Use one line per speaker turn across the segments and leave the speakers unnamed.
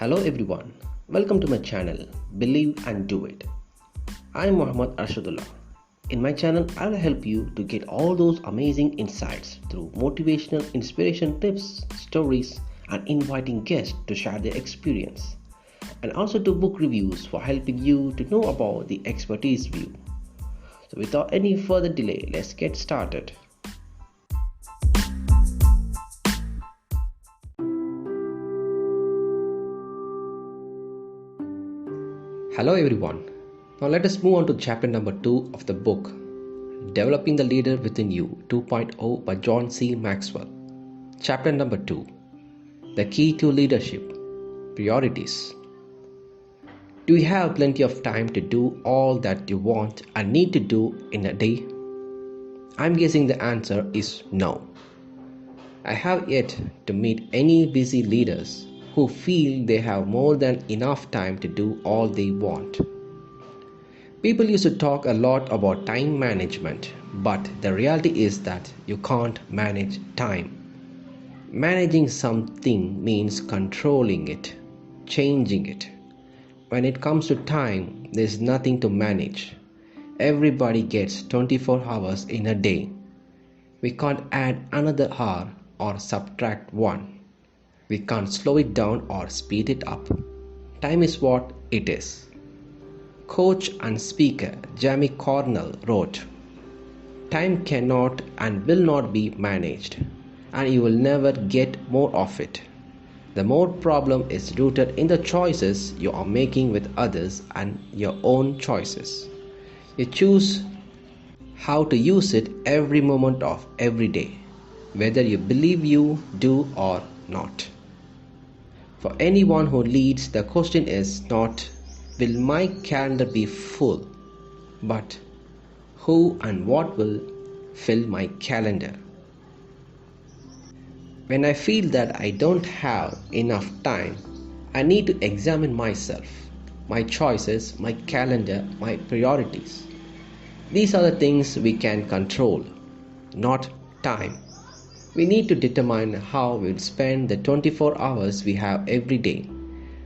Hello everyone, welcome to my channel Believe and Do It. I am Muhammad Arshadullah. In my channel, I will help you to get all those amazing insights through motivational inspiration tips, stories, and inviting guests to share their experience, and also to book reviews for helping you to know about the expertise view. So without any further delay, let's get started. Hello everyone. Now let us move on to chapter number 2 of the book Developing the Leader Within You 2.0 by John C. Maxwell. Chapter number 2. The Key to Leadership. Priorities. Do you have plenty of time to do all that you want and need to do in a day? I'm guessing the answer is no. I have yet to meet any busy leaders who feel they have more than enough time to do all they want. People used to talk a lot about time management, but the reality is that you can't manage time. Managing something means controlling it, changing it. When it comes to time, there's nothing to manage. Everybody gets 24 hours in a day. We can't add another hour or subtract one. We can't slow it down or speed it up. Time is what it is. Coach and speaker Jamie Cornell wrote, "Time cannot and will not be managed, and you will never get more of it. The more problem is rooted in the choices you are making with others and your own choices. You choose how to use it every moment of every day, whether you believe you do or not." For anyone who leads, the question is not, will my calendar be full, but who and what will fill my calendar? When I feel that I don't have enough time, I need to examine myself, my choices, my calendar, my priorities. These are the things we can control, not time. We need to determine how we'll spend the 24 hours we have every day.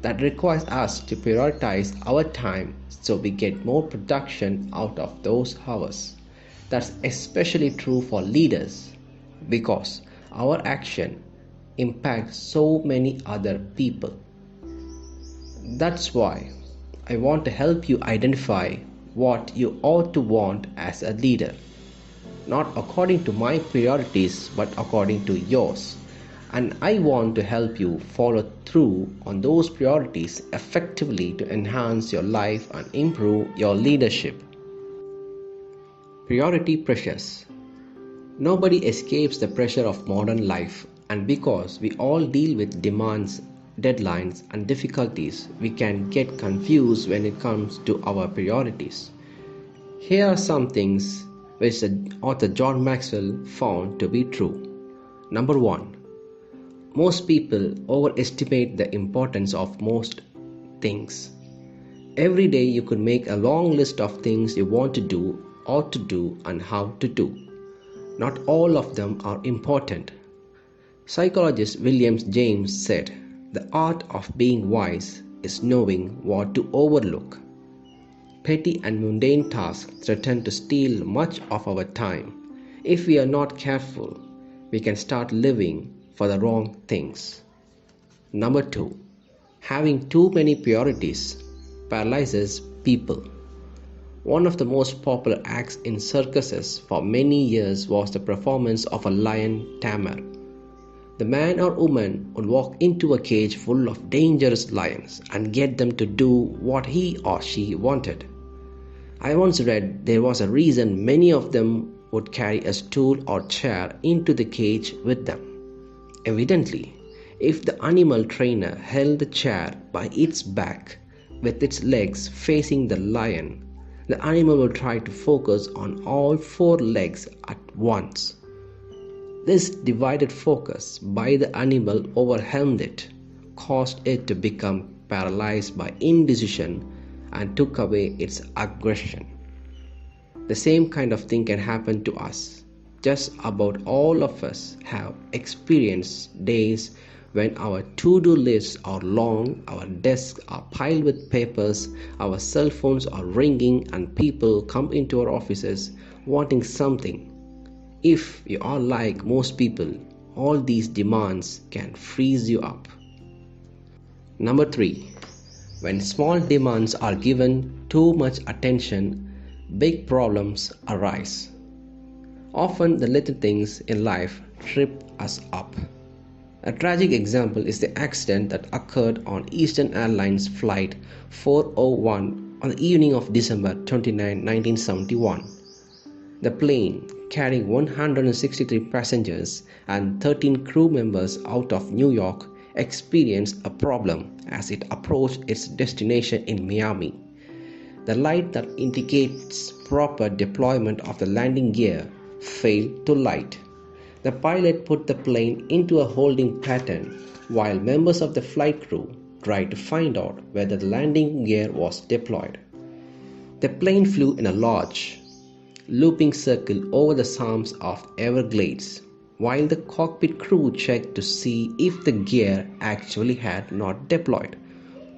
That requires us to prioritize our time so we get more production out of those hours. That's especially true for leaders because our action impacts so many other people. That's why I want to help you identify what you ought to want as a leader. Not according to my priorities, but according to yours. And I want to help you follow through on those priorities effectively to enhance your life and improve your leadership. Priority pressures. Nobody escapes the pressure of modern life, and because we all deal with demands, deadlines, and difficulties, we can get confused when it comes to our priorities. Here are some things which the author John Maxwell found to be true. Number 1. Most people overestimate the importance of most things. Every day you could make a long list of things you want to do, ought to do, and how to do. Not all of them are important. Psychologist William James said, "The art of being wise is knowing what to overlook." Petty and mundane tasks threaten to steal much of our time. If we are not careful, we can start living for the wrong things. Number 2. Having too many priorities paralyzes people. One of the most popular acts in circuses for many years was the performance of a lion tamer. The man or woman would walk into a cage full of dangerous lions and get them to do what he or she wanted. I once read there was a reason many of them would carry a stool or chair into the cage with them. Evidently, if the animal trainer held the chair by its back with its legs facing the lion, the animal would try to focus on all 4 legs at once. This divided focus by the animal overwhelmed it, caused it to become paralyzed by indecision, and took away its aggression. The same kind of thing can happen to us. Just about all of us have experienced days When our to-do lists are long, our desks are piled with papers, our cell phones are ringing, and people come into our offices wanting something. If you are like most people, all these demands can freeze you up. Number 3. When small demands are given too much attention, big problems arise. Often the little things in life trip us up. A tragic example is the accident that occurred on Eastern Airlines Flight 401 on the evening of December 29, 1971. The plane, carrying 163 passengers and 13 crew members out of New York, experienced a problem as it approached its destination in Miami. The light that indicates proper deployment of the landing gear failed to light. The pilot put the plane into a holding pattern while members of the flight crew tried to find out whether the landing gear was deployed. The plane flew in a large, looping circle over the Palms of Everglades, while the cockpit crew checked to see if the gear actually had not deployed,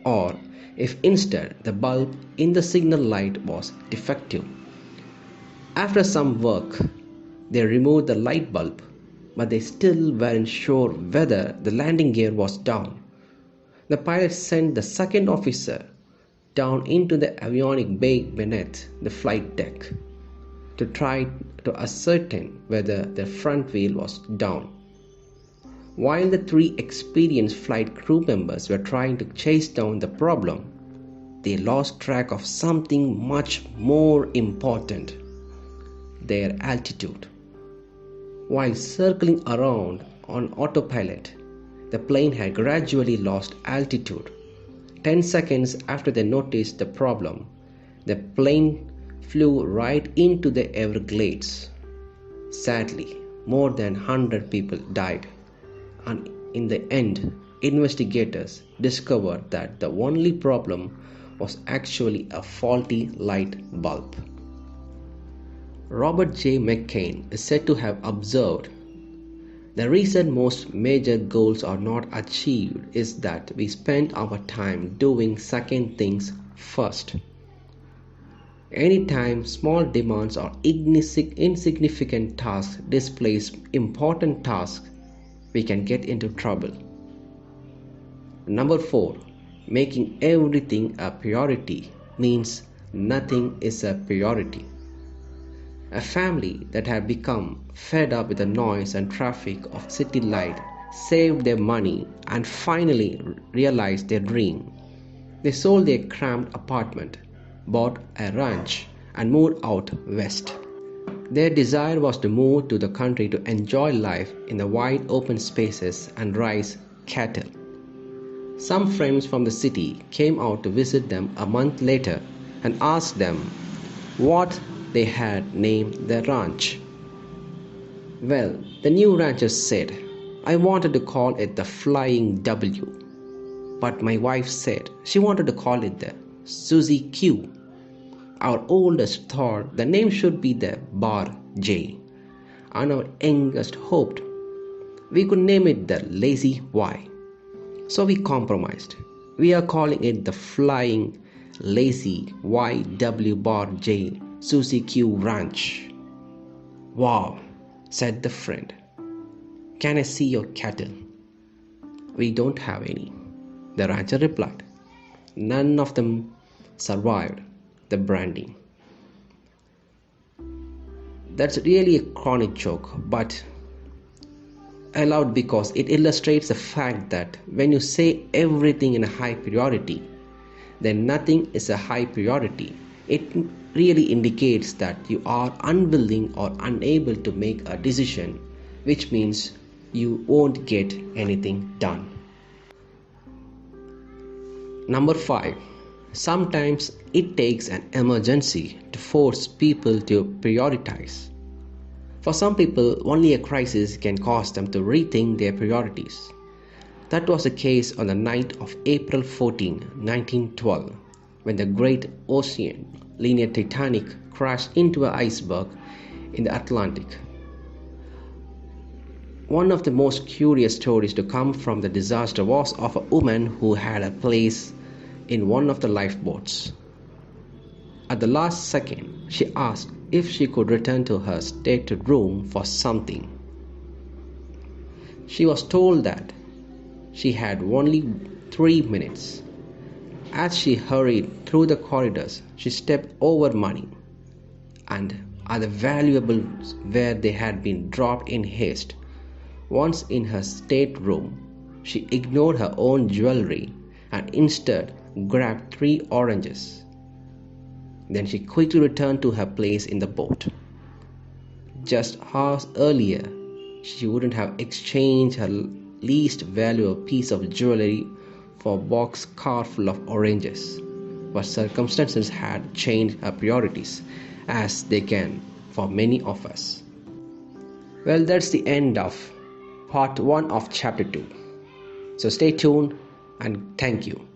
or if instead the bulb in the signal light was defective. After some work, they removed the light bulb, but they still weren't sure whether the landing gear was down. The pilot sent the second officer down into the avionics bay beneath the flight deck to try to ascertain whether the front wheel was down. While the 3 experienced flight crew members were trying to chase down the problem, they lost track of something much more important: their altitude. While circling around on autopilot, the plane had gradually lost altitude. 10 seconds after they noticed the problem, the plane flew right into the Everglades. Sadly, more than 100 people died, and in the end, investigators discovered that the only problem was actually a faulty light bulb. Robert J. McCain is said to have observed, "The reason most major goals are not achieved is that we spend our time doing second things first." Anytime small demands or insignificant tasks displace important tasks, we can get into trouble. Number 4. Making everything a priority means nothing is a priority. A family that had become fed up with the noise and traffic of city life saved their money and finally realized their dream. They sold their cramped apartment, bought a ranch, and moved out west. Their desire was to move to the country to enjoy life in the wide open spaces and raise cattle. Some friends from the city came out to visit them a month later and asked them what they had named their ranch. Well, the new ranchers said, "I wanted to call it the Flying W. But my wife said she wanted to call it the Susie Q. Our oldest thought the name should be the Bar J. And our youngest hoped we could name it the Lazy Y. So we compromised. We are calling it the Flying Lazy YW Bar J Susie Q Ranch." "Wow," said the friend. "Can I see your cattle?" "We don't have any," the rancher replied. None of them survived the branding. That's really a chronic joke, but I love it because it illustrates the fact that when you say everything in a high priority, then nothing is a high priority. It really indicates that you are unwilling or unable to make a decision, which means you won't get anything done. Number 5. Sometimes it takes an emergency to force people to prioritize. For some people, only a crisis can cause them to rethink their priorities. That was the case on the night of April 14, 1912, when the great ocean liner Titanic crashed into an iceberg in the Atlantic. One of the most curious stories to come from the disaster was of a woman who had a place in one of the lifeboats. At the last second, she asked if she could return to her stateroom room for something. She was told that she had only 3 minutes. As she hurried through the corridors, she stepped over money and other valuables where they had been dropped in haste. Once in her stateroom, she ignored her own jewelry and instead grabbed 3 oranges. Then she quickly returned to her place in the boat. Just hours earlier, she wouldn't have exchanged her least valuable piece of jewelry for a box car full of oranges. But circumstances had changed her priorities, as they can for many of us. Well, that's the end of part 1 of chapter 2. So stay tuned and thank you.